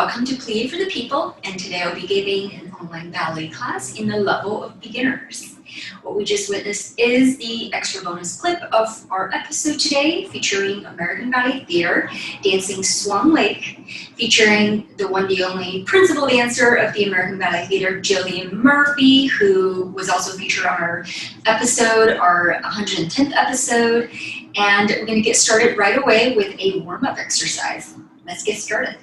Welcome to Plié For The People, and today I'll be giving an online ballet class in the level of beginners. What we just witnessed is the extra bonus clip of our episode today, featuring American Ballet Theater dancing Swan Lake, featuring the one, the only principal dancer of the American Ballet Theater, Jillian Murphy, who was also featured on our episode, our 110th episode. And we're going to get started right away with a warm-up exercise. Let's get started.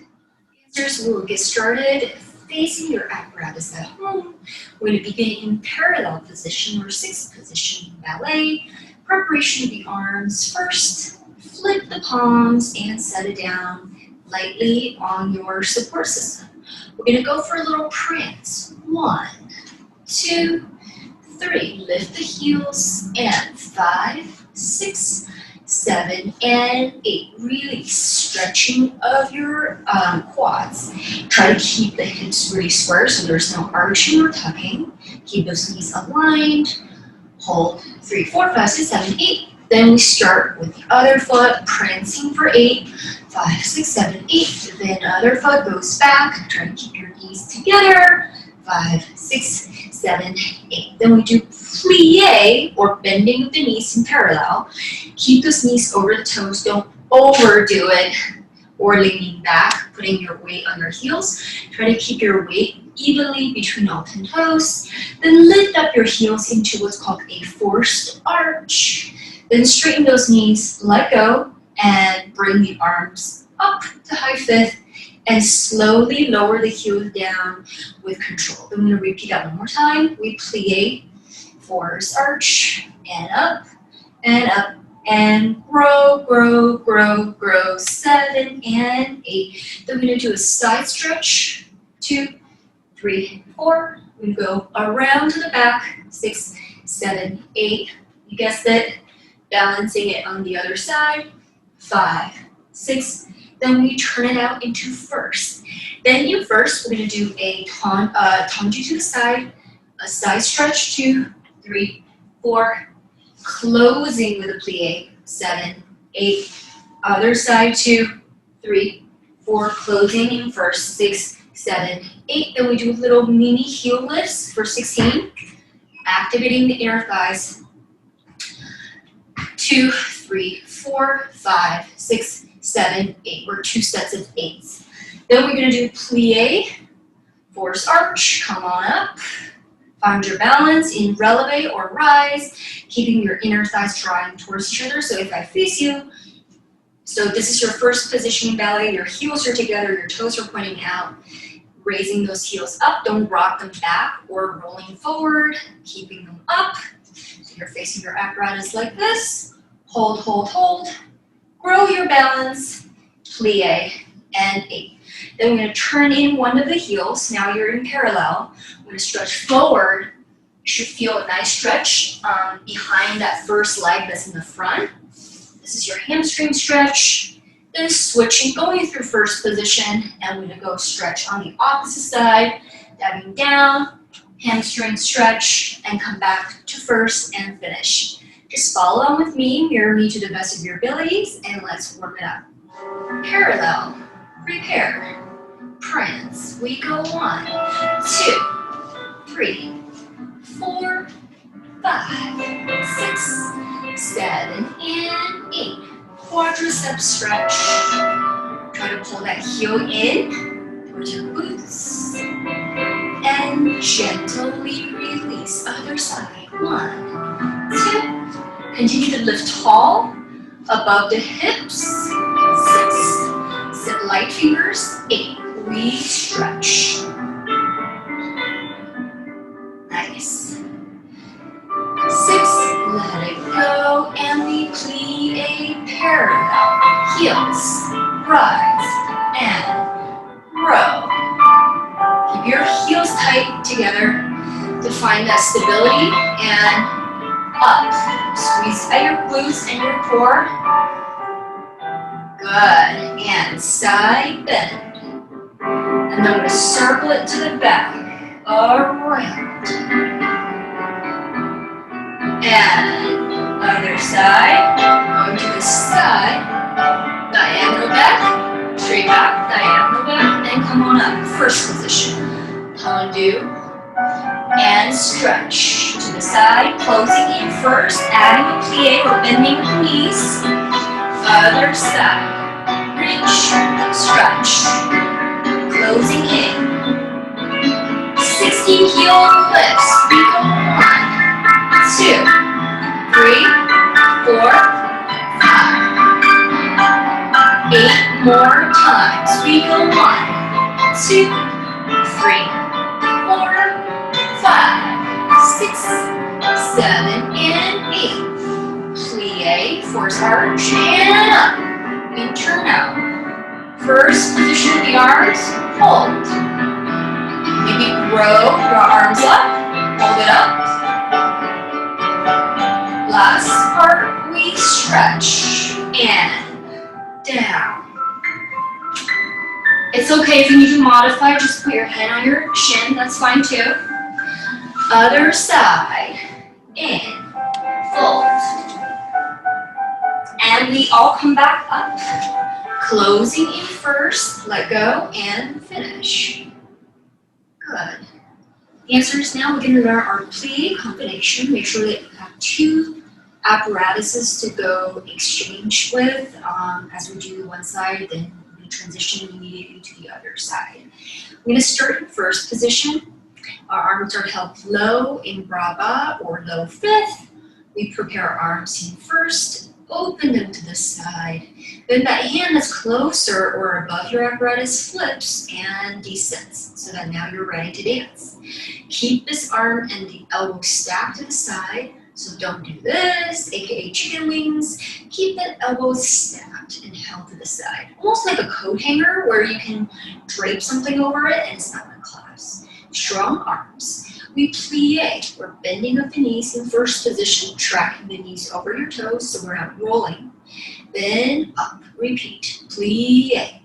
Dancers, we will get started facing your apparatus at home. We're going to begin in parallel position or sixth position ballet. Preparation of the arms first. Flip the palms and set it down lightly on your support system. We're going to go for a little prance. 1, 2, 3. Lift the heels and 5, 6, 7, and 8. Really stretching of your quads. Try to keep the hips really square so there's no arching or tucking. Keep those knees aligned. Hold 3, 4, 5, 6, 7, 8. Then we start with the other foot, prancing for 8, 5, 6, 7, 8. Then other foot goes back. Try to keep your knees together. 5, 6, 7, 8. Then we do plie, or bending of the knees in parallel. Keep those knees over the toes. Don't overdo it, or leaning back, putting your weight on your heels. Try to keep your weight evenly between all 10 toes. Then lift up your heels into what's called a forced arch. Then straighten those knees, let go, and bring the arms up to high fifth. And slowly lower the heels down with control. I'm going to repeat that one more time. We plie, force arch, and up, and grow, grow, grow, grow. 7 and 8. Then we're going to do a side stretch. 2, 3, 4. We're going to go around to the back. 6, 7, 8. You guessed it. Balancing it on the other side. 5, 6. Then we turn it out into first. Then in first, we're going to do a tanju to the side, a side stretch, 2, 3, 4, closing with a plie, 7, 8, other side, 2, 3, 4, closing in first, 6, 7, 8. Then we do little mini heel lifts for 16, activating the inner thighs, 2, 3, 4, 5, 6, 7, 8. We're 2 sets of 8s. Then we're going to do plie, force arch, come on up. Find your balance in releve or rise, keeping your inner thighs drawing towards each other. So if I face you, so this is your first position in ballet, your heels are together, your toes are pointing out, raising those heels up, don't rock them back or rolling forward, keeping them up. So you're facing your apparatus like this, hold, hold, hold. Grow your balance, plie, and 8. Then we're going to turn in one of the heels. Now you're in parallel. We're going to stretch forward. You should feel a nice stretch behind that first leg that's in the front. This is your hamstring stretch. Then switching, going through first position, and we're going to go stretch on the opposite side, diving down, hamstring stretch, and come back to first and finish. Just follow along with me, mirror me to the best of your abilities, and let's warm it up. Parallel, prepare, prance. We go 1, 2, 3, 4, 5, 6, 7, and 8. Quadricep stretch. Try to pull that heel in towards your glutes, and gently release. Other side. 1, 2. Continue to lift tall, above the hips, 6, sit light fingers, 8, we stretch. Nice. 6, let it go, and we plie parallel, heels, rise, and row. Keep your heels tight together to find that stability, and up. Squeeze out your glutes and your core. Good. And side bend. And then I'm going to circle it to the back. Around. And other side. Going to the side. Diagonal back. Straight back. Diagonal back. And come on 2, and stretch to the side, closing in first, adding a plie or bending the knees, other side, reach, stretch, closing in, 60 heel lifts, we go 1, 2, 3, 4, 5, 8 more times, we go 1, 2, 3, 4, 5, 6, 7, and 8. Plie, force arch, and up. And turn out. First position of the arms, hold. Maybe grow your arms up, hold it up. Last part, we stretch, and down. It's okay if you need to modify, just put your hand on your shin, that's fine too. Other side, in, fold. And we all come back up. Closing in first, let go, and finish. Good. The answer is now we're going to learn our plie combination. Make sure that you have 2 apparatuses to go exchange with. As we do one side, then we transition immediately to the other side. We're going to start in first position. Our arms are held low in brava or low fifth. We prepare our arms in first, open them to the side. Then that hand that's closer or above your apparatus flips and descends. So that now you're ready to dance. Keep this arm and the elbow stacked to the side. So don't do this, aka chicken wings. Keep that elbow stacked and held to the side. Almost like a coat hanger where you can drape something over it and it's not going to collapse. Strong arms. We plie. We're bending up the knees in first position, tracking the knees over your toes so we're not rolling. Then up. Repeat. Plie.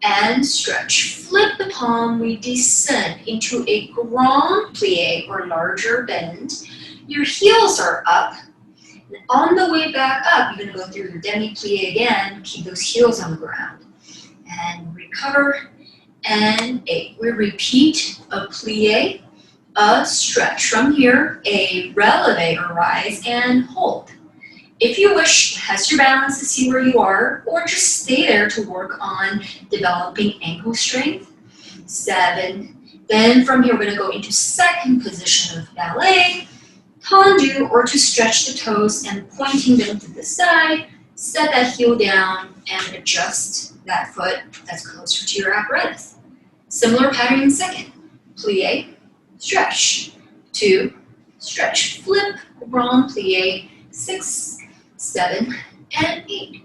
And stretch. Flip the palm. We descend into a grand plie or larger bend. Your heels are up. And on the way back up, you're going to go through your demi-plie again. Keep those heels on the ground. And recover. And 8. We repeat a plie, a stretch. From here, a releve or rise and hold. If you wish, test your balance to see where you are, or just stay there to work on developing ankle strength. 7. Then from here, we're going to go into second position of ballet, tendu, or to stretch the toes and pointing them to the side. Set that heel down and adjust that foot that's closer to your apparatus. Similar pattern in second. Plie, stretch. 2, stretch, flip, grand plie. 6, 7, and 8.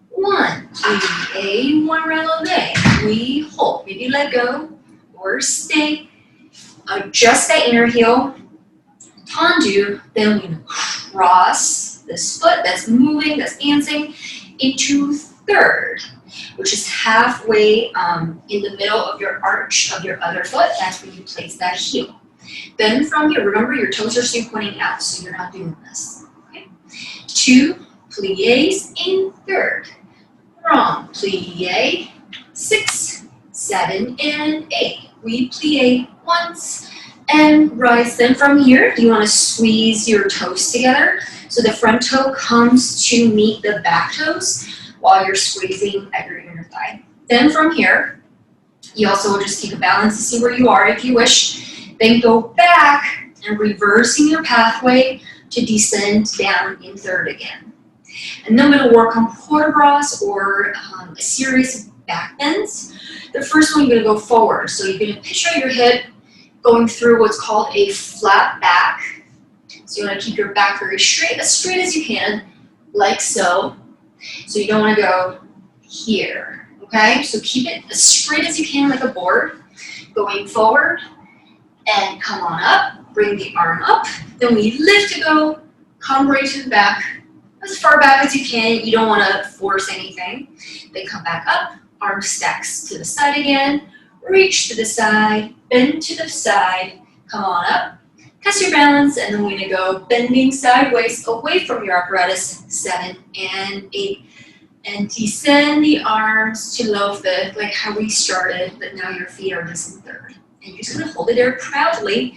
1, plie, 1 releve. We hold. Maybe let go or stay. Adjust that inner heel. Tendu. Then we're going to cross this foot that's moving, that's dancing, into third, which is halfway in the middle of your arch of your other foot. That's where you place that heel. Then from here, remember your toes are still pointing out, so you're not doing this. Okay? 2 plies in third. Wrong. Plie. 6, 7, and 8. We plie once and rise. Then from here, you want to squeeze your toes together. So the front toe comes to meet the back toes while you're squeezing at your inner thigh. Then from here, you also will just keep a balance to see where you are if you wish. Then go back and reversing your pathway to descend down in third again. And then we're going to work on port bras or a series of back bends. The first one, you're going to go forward. So you're going to picture your hip going through what's called a flat back. So you want to keep your back very straight as you can, like so. So you don't want to go here, okay? So keep it as straight as you can like a board, going forward, and come on up, bring the arm up, then we lift to go, come right to the back, as far back as you can. You don't want to force anything. Then come back up, arm stacks to the side again, reach to the side, bend to the side, come on up, test your balance, and then we're going to go bending sideways away from your apparatus, 7 and 8. And descend the arms to low fifth, like how we started, but now your feet are just in third. And you're just gonna hold it there proudly.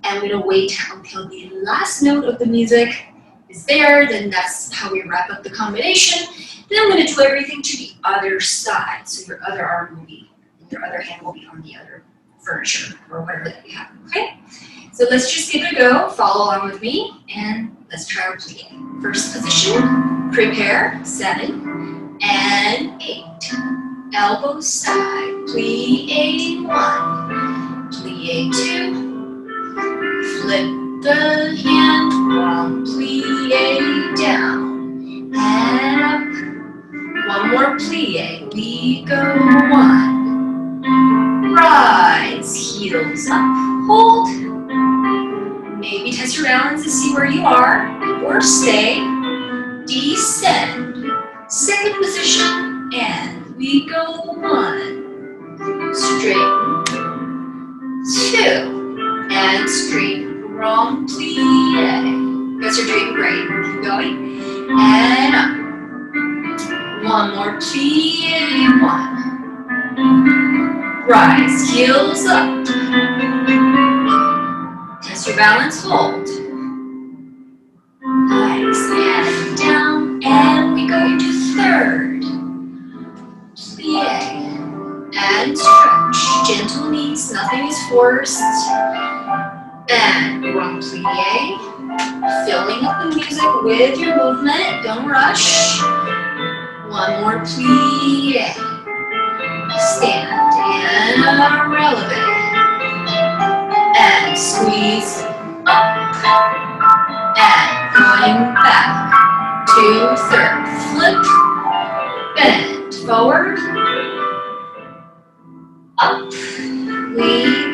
And we're gonna wait until the last note of the music is there. Then that's how we wrap up the combination. Then I'm gonna do everything to the other side. So your other arm will be, your other hand will be on the other furniture or whatever that you have, okay? So let's just give it a go. Follow along with me and let's try our plie. First position, prepare, 7 and 8. Elbow side, plie 1, plie 2. Flip the hand, wrong plie down and up. One more plie, we go 1. Rise, heels up, hold. Maybe test your balance to see where you are, or stay. Descend, second position, and we go 1. Straighten, 2, and straighten. Wrong plie. You guys are doing great. Keep going. And up. One more plie. 1. Rise. Heels up. Test your balance. Hold. Nice. And down. And we go into third. Plie. And stretch. Gentle knees. Nothing is forced. And wrong plie, filling up the music with your movement, don't rush. One more plie, stand and relevate, and squeeze up, and going back to third, flip, bend forward, up, we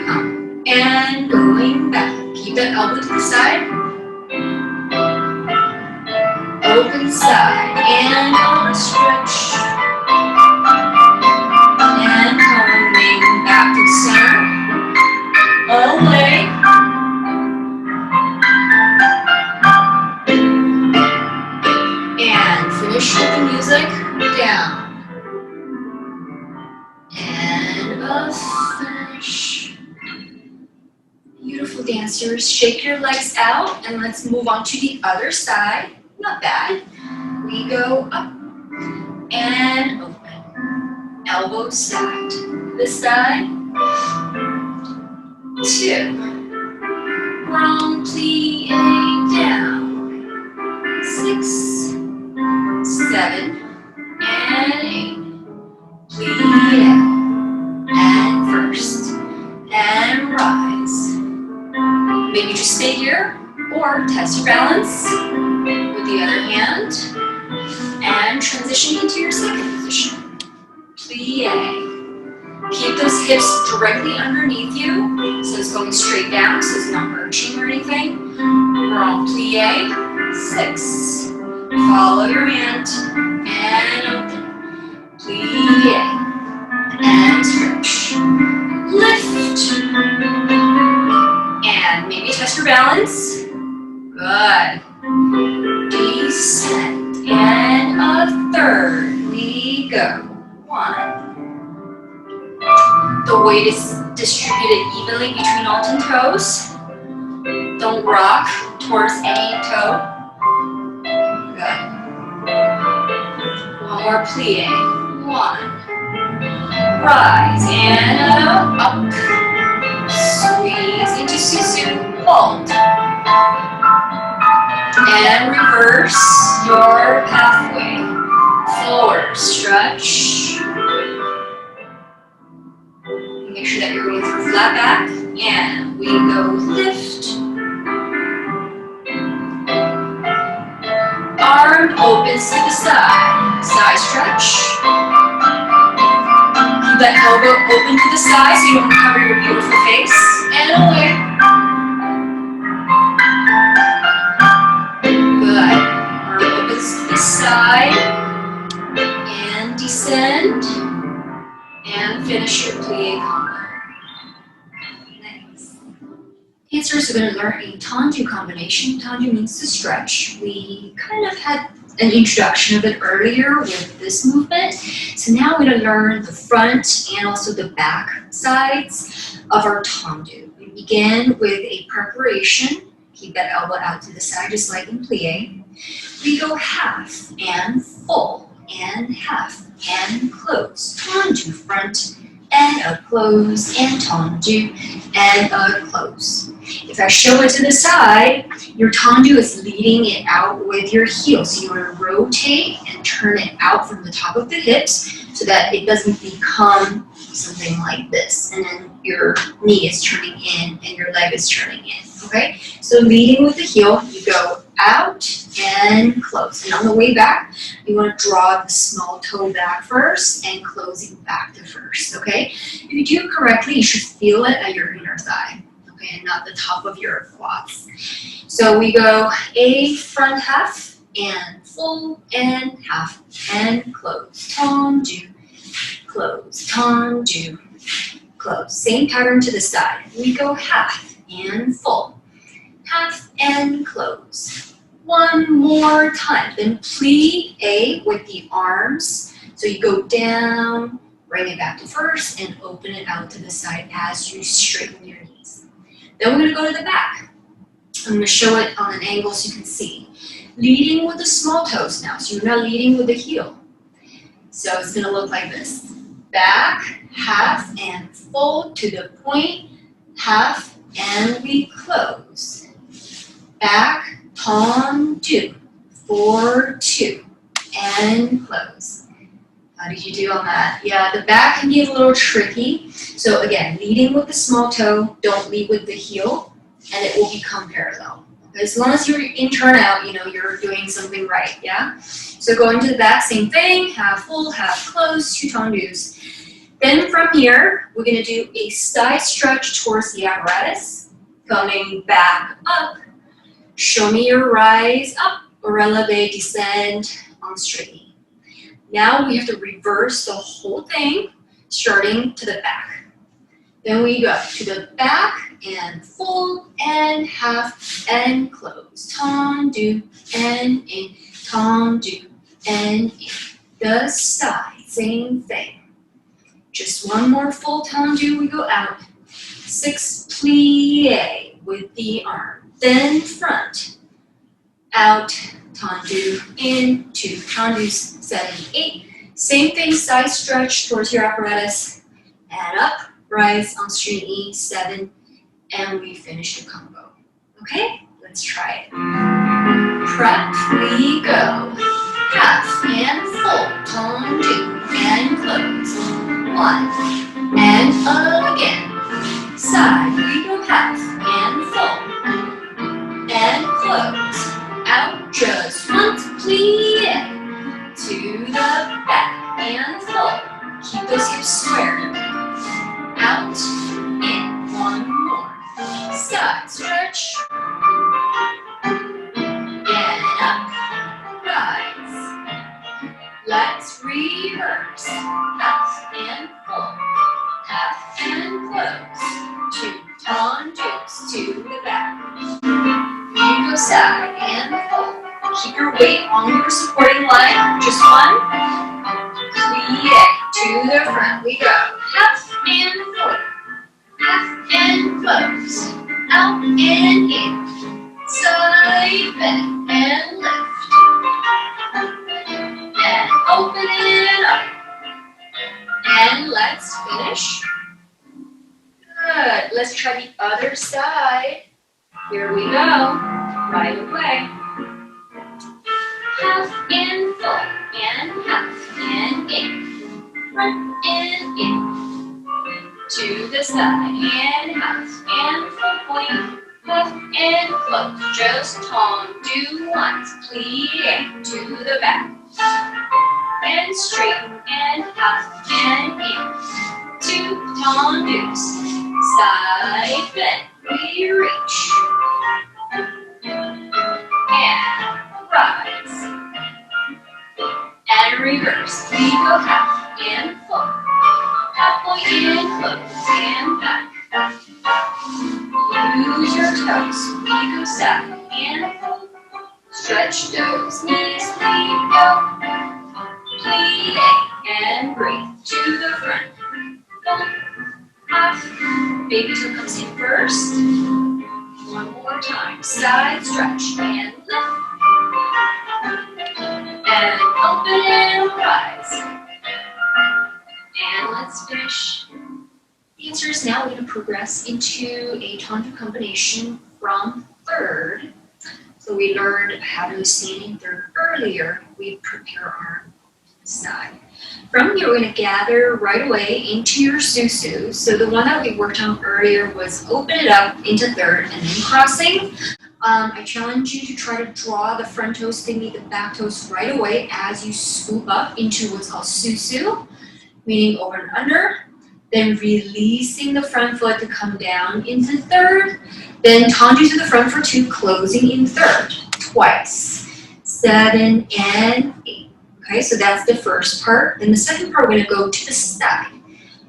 come. And going back. Keep that elbow to the side. Open side. And on a stretch. And coming back to center. Away. And finish with the music. Down. And a finish. Beautiful dancers, shake your legs out and let's move on to the other side. Not bad. We go up and open. Elbow side. This side. 2. Wrong plie down. 6, 7, and 8. Plie and first. And rise. Maybe just stay here or test your balance with the other hand and transition into your second position. Plie. Keep those hips directly underneath you so it's going straight down so it's not arching or anything. Wrong plie. 6. Follow your hand and open. Plie. And stretch. Lift. And maybe test your balance. Good. Descend. And a third. We go. 1. The weight is distributed evenly between all 10 toes. Don't rock towards any toe. Good. One more plie. 1. Rise and up. Squeeze into susu. Hold. And reverse your pathway. Forward stretch. Make sure that you're going through flat back. And we go lift. Arm opens to the side. Side stretch. Keep that elbow open to the side so you don't cover your beautiful face. And away. Good. Arm opens to the side. And descend. And finish your plie combo. Nice. Dancers are going to learn a tendu combination. Tendu means to stretch. We kind of had an introduction of it earlier with this movement. So now we're going to learn the front and also the back sides of our tendu. We begin with a preparation. Keep that elbow out to the side, just like in plie. We go half and full and half and close. Tendu front and a close and tendu and a close. If I show it to the side, your tendu is leading it out with your heel. So you want to rotate and turn it out from the top of the hips so that it doesn't become something like this. And then your knee is turning in and your leg is turning in. Okay? So leading with the heel, you go out and close. And on the way back, you want to draw the small toe back first and closing back to first. Okay? If you do it correctly, you should feel it at your inner thigh. Okay, and not the top of your quads. So we go a front half and full and half and close. Tendu, close, tendu, close. Same pattern to the side. We go half and full, half and close. One more time. Then plie with the arms. So you go down, bring it back to first, and open it out to the side as you straighten your knees. Then we're going to go to the back. I'm going to show it on an angle so you can see. Leading with the small toes now. So you're not leading with the heel. So it's going to look like this. Back, half, and full to the point, half, and we close. Back, tendu, 4, 2, and close. How did you do on that? Yeah, the back can be a little tricky. So again, leading with the small toe, don't lead with the heel, and it will become parallel. As long as you're in turn out, you know, you're doing something right, yeah? So going to the back, same thing, half full, half close, 2 tendus. Then from here, we're gonna do a side stretch towards the apparatus, coming back up. Show me your rise up, or releve, descend on straight knee. Now we have to reverse the whole thing, starting to the back. Then we go to the back and full and half and close. Tendu and in, tendu and in. The side, same thing. Just one more full tendu, we go out. 6 plie with the arm. Then front, out, tendu, in, 2 tendus, 7, 8. Same thing, side stretch towards your apparatus. And up, rise on straight knee, 7, and we finish the combo. Okay, let's try it. Prep, we go. Half and full, tendu, and close. 1, and again. Side, we go half and full, and close. Out, just once, plie. To the back and full. Keep those hips square. Out, in, 1 more. Side stretch. And up, rise. Let's reverse. Half and full, half and close. 2 tendus to the back. You go side and full. Keep your weight on your supporting line. Just 1. Plie to the front. We go half and full, half and close. Out and in. Side bend and lift. And open it up. And let's finish. Good. Let's try the other side. Here we go. Right away. Half and full, and half and in. Front and in. To the side, and half and full point. Half and close. Just tendu once. Plie to the back. And straighten and half and in. 2 tendus. Side bend. We reach. And rise. And reverse. We go half and full. Half point in, close and back. Use your toes. We go side and full. Stretch those knees. We go. Plie and breathe to the front. Full, half. Baby toe comes in first. One more time. Side stretch and lift. And open and rise. And let's finish. The answer is now we're going to progress into a tendu combination from third. So we learned how to stand in third earlier. We prepare our arm to the side. From here, we're going to gather right away into your susu. So the one that we worked on earlier was open it up into third and then crossing. I challenge you to try to draw the front toes, thingy, the back toes right away as you swoop up into what's called susu, meaning over and under. Then releasing the front foot to come down into third. Then tendu to the front for 2, closing in third, twice. 7 and 8. Okay, so that's the first part. Then the second part, we're going to go to the side.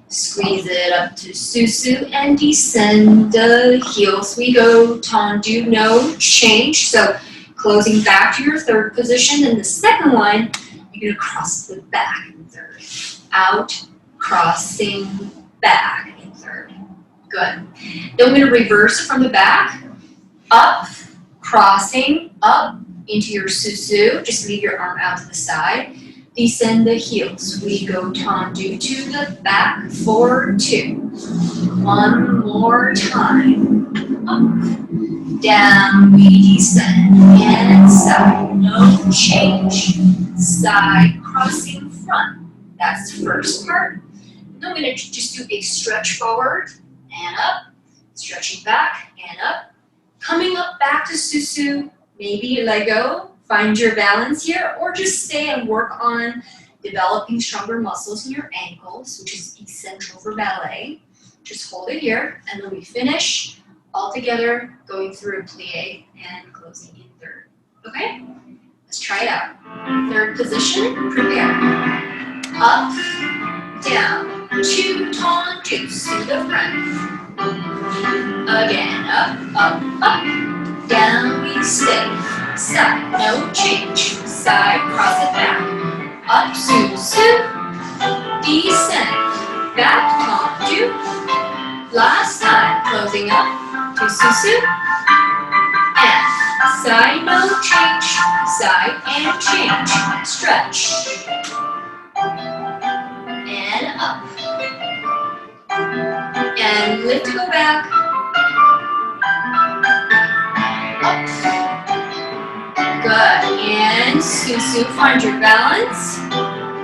Squeeze it up to susu and descend the heels. We go tendu, no change. So closing back to your third position. Then the second one, you're going to cross the back in third. Out, crossing back in third. Good. Then we're going to reverse it from the back. Up, crossing, up into your susu. Just leave your arm out to the side. Descend the heels. We go tendu to the back for 2. One more time. Up, down, we descend. And side, no change. Side, crossing front. That's the first part. Then we're going to just do a stretch forward and up. Stretching back and up. Coming up back to susu. Maybe let go. Find your balance here, or just stay and work on developing stronger muscles in your ankles, which is essential for ballet. Just hold it here, and then we finish all together, going through a plie and closing in third. Okay? Let's try it out. Third position, prepare. Up, down, 2 tendus to the front. Again, up, down we stay. Side, no change. Side, cross it back. Up, susu, descend. Back, tendu. Last time, closing up to susu. And side, no change. Side and change. Stretch. And up. And lift to go back. Up. Good. And susu, find your balance.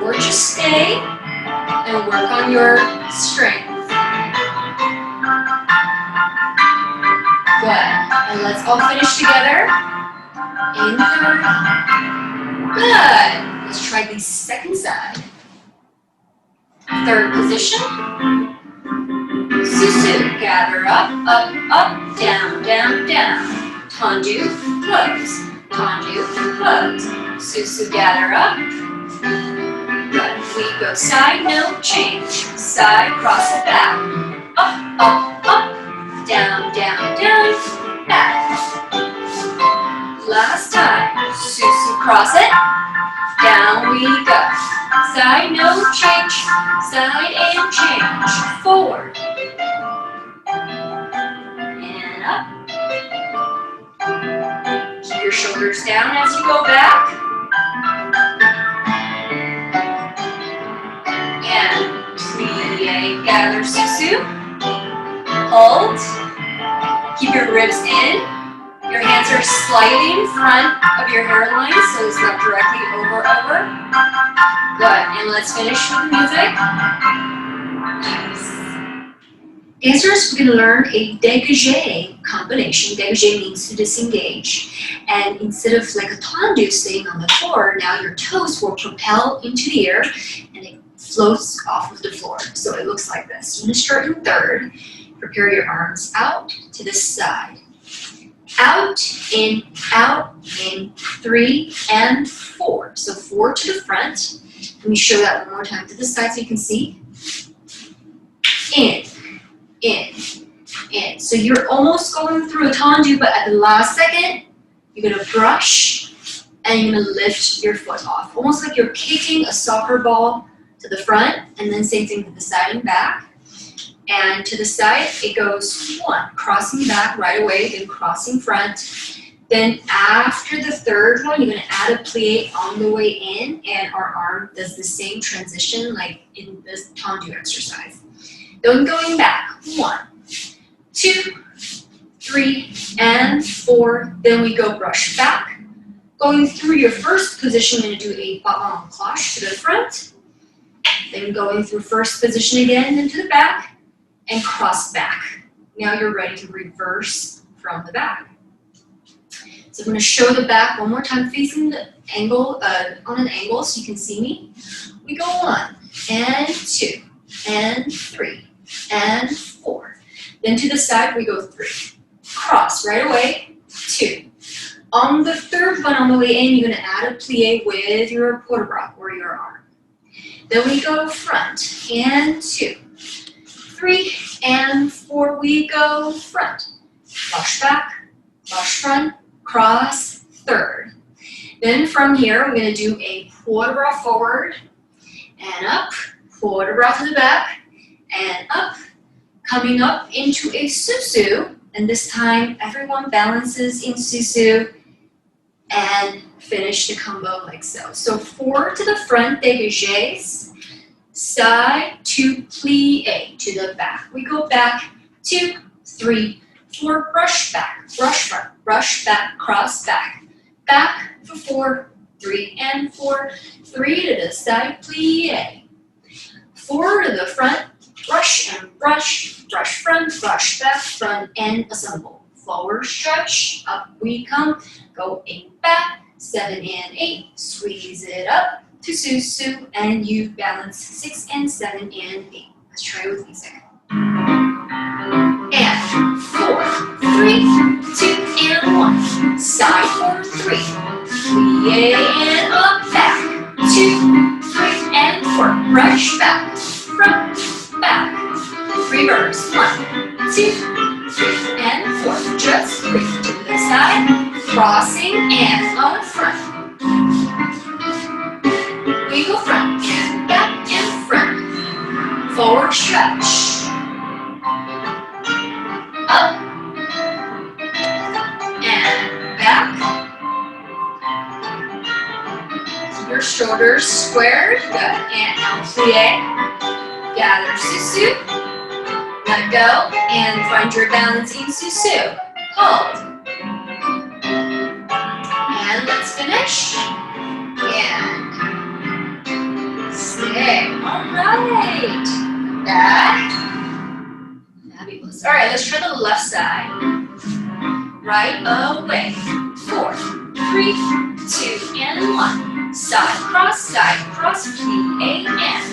Or just stay and work on your strength. Good. And let's all finish together. In third. Good. Let's try the second side. Third position. Susu, gather up, down, down, down. Tendu, close. Tendu, close. Susu, gather up. Good. We go side, no change. Side, cross it back. Up, down, down, down, back. Last time. Susu, cross it. Down we go. Side, no change. Side and change. Forward. And up. Keep your shoulders down as you go back. And plie, gather susu. Hold. Keep your ribs in. Your hands are slightly in front of your hairline, so it's not directly over. Good. And let's finish with the music. Dancers, we're going to learn a dégagé combination. Dégagé means to disengage. And instead of like a tendu staying on the floor, now your toes will propel into the air and it floats off of the floor. So it looks like this. You're going to start in third. Prepare your arms out to the side. Out, in, 3 and 4. So 4 to the front. Let me show that one more time to the side so you can see. In. So you're almost going through a tendu, but at the last second, you're gonna brush and you're gonna lift your foot off. Almost like you're kicking a soccer ball to the front, and then same thing to the side and back. And to the side, it goes Swan, crossing back right away, then crossing front. Then after the third one, you're gonna add a plie on the way in, and our arm does the same transition like in this tendu exercise. Then going back, 1, 2, 3, and 4. Then we go brush back. Going through your first position, you're gonna do a ballon cloche to the front. Then going through first position again, into the back, and cross back. Now you're ready to reverse from the back. So I'm going to show the back one more time, facing the angle, on an angle so you can see me. We go 1, and 2, and 3, and 4. Then to the side, we go 3. Cross right away, 2. On the third one on the way in, you're going to add a plie with your port-bras or your arm. Then we go front, and 2, 3, and 4. We go front. Wash back, wash front, cross, third. Then from here, we're going to do a port-bras forward, and up, port-bras to the back, and up, coming up into a susu. And this time, everyone balances in susu, and finish the combo like so. So 4 to the front, dégagés, side to plie to the back. We go back, 2, 3, 4, brush back, brush front, brush back, cross back, back for 4, 3, and 4, 3 to the side, plie, 4 to the front, brush and brush, brush front, brush back, front, and assemble. Forward stretch, up we come, going back, 7 and 8, squeeze it up to susu, and you balance 6 and 7 and 8. Let's try it with music. And 4, 3, 2, and 1. Side 4, 3. Plie and up, back. 2, 3, and 4. Brush back, front, back. Reverse. 1, 2, 3, and 4. Just 3 to the side. Crossing and on front. We go front and back and front. Forward stretch. Up and back. Keep your shoulders squared. Good. And now plie. Gather susu. Let go and find your balance in susu. Hold. And let's finish. And stay. All right. Back. Fabulous. All right, let's try the left side. Right away. 4, 3, 2, and 1. Side, cross, plie, and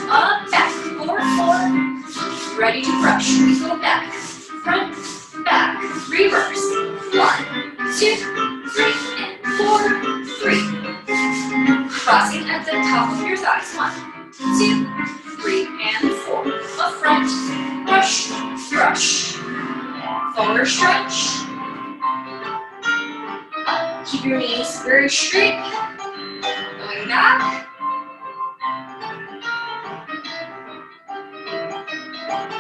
up, back. 4, 4. Ready to brush. We go back. Front, back. Reverse. 1, 2, 3, and 4, 3. Crossing at the top of your thighs. 1, 2, 3, and 4. Up front, brush, brush. Forward stretch. Up. Keep your knees very straight. Going back.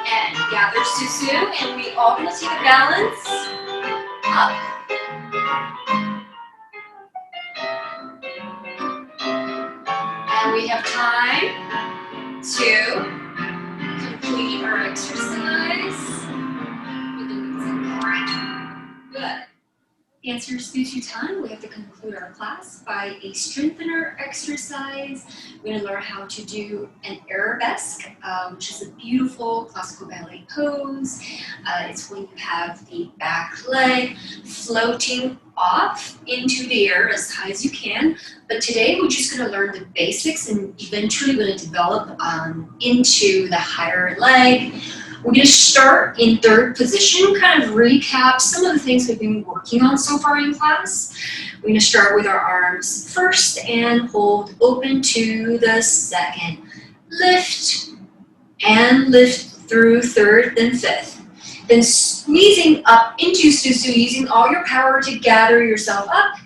And gather susu, and we all gonna take a balance. Up. And we have time to complete our exercise with the music. Good. Answers due to time, we have to conclude our class by a strengthener exercise. We're going to learn how to do an arabesque, which is a beautiful classical ballet pose. It's when you have the back leg floating off into the air as high as you can. But today we're just going to learn the basics and eventually we're going to develop into the higher leg. We're going to start in third position, kind of recap some of the things we've been working on so far in class. We're going to start with our arms first and hold open to the second. Lift and lift through third, then fifth. Then squeezing up into susu, using all your power to gather yourself up.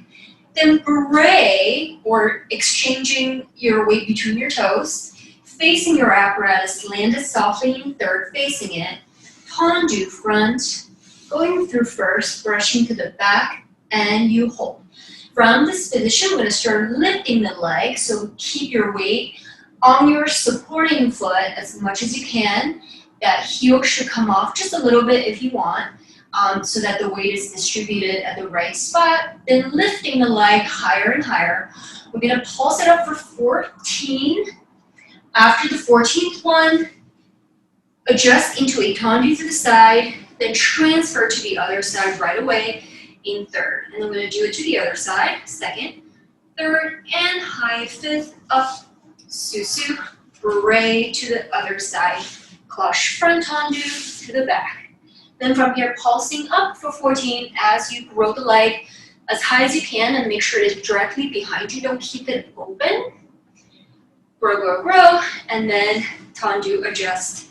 Then beret, or exchanging your weight between your toes. Facing your apparatus, land it softly in third, facing it. tendu front, going through first, brushing to the back, and you hold. From this position, we're going to start lifting the leg, so keep your weight on your supporting foot as much as you can. That heel should come off just a little bit if you want, so that the weight is distributed at the right spot. Then lifting the leg higher and higher. We're going to pulse it up for 14. After the 14th one, adjust into a tendu to the side, then transfer to the other side right away in third. And then we're going to do it to the other side, second, third, and high fifth, up, susu, bray to the other side, cloche front tendu to the back. Then from here, pulsing up for 14 as you grow the leg as high as you can and make sure it is directly behind you. Don't keep it open. Grow, grow, grow, and then tendu, adjust.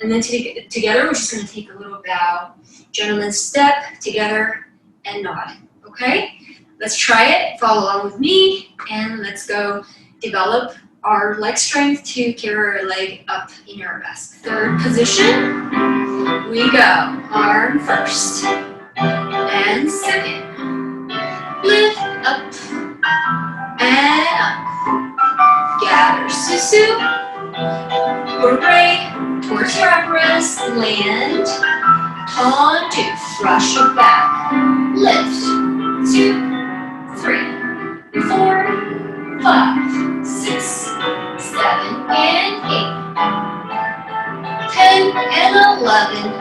And then together, we're just going to take a little bow. Gentleman's step, together, and nod. Okay? Let's try it. Follow along with me, and let's go develop our leg strength to carry our leg up in arabesque. Third position, we go. Arm first, and second. Lift up, and up. Gather, susu, bray, towards your apparatus, land, tendu, brush it back, lift, 2, 3, 4, 5, 6, 7, and 8, 10, and 11,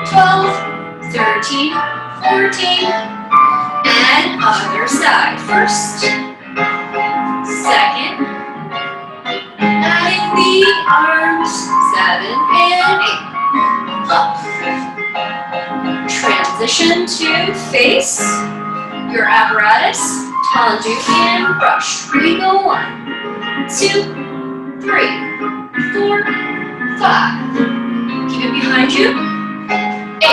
12, 13, 14, and other side. First, second, adding the arms, 7 and 8, up. Transition to face your apparatus, tendu and brush. Here we go, 1, 2, 3, 4, 5. Keep it behind you, 8,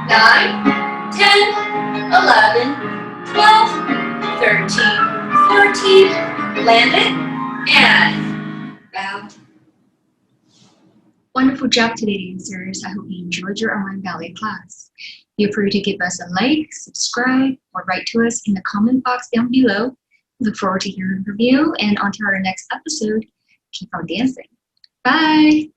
9, 10, 11, 12, 13, 14, land it, and bow. Wonderful job today, dancers. I hope you enjoyed your online ballet class. Feel free to give us a like, subscribe, or write to us in the comment box down below. Look forward to hearing from you, and on to our next episode. Keep on dancing. Bye!